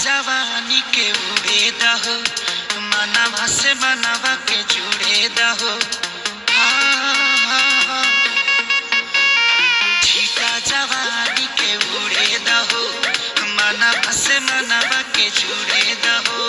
जवानी के उड़े दहो, मनवा से मनवा के जुड़े दहो। छीटा जवानी के उड़े दहो, मनवा से मनवा के जुड़े दहो।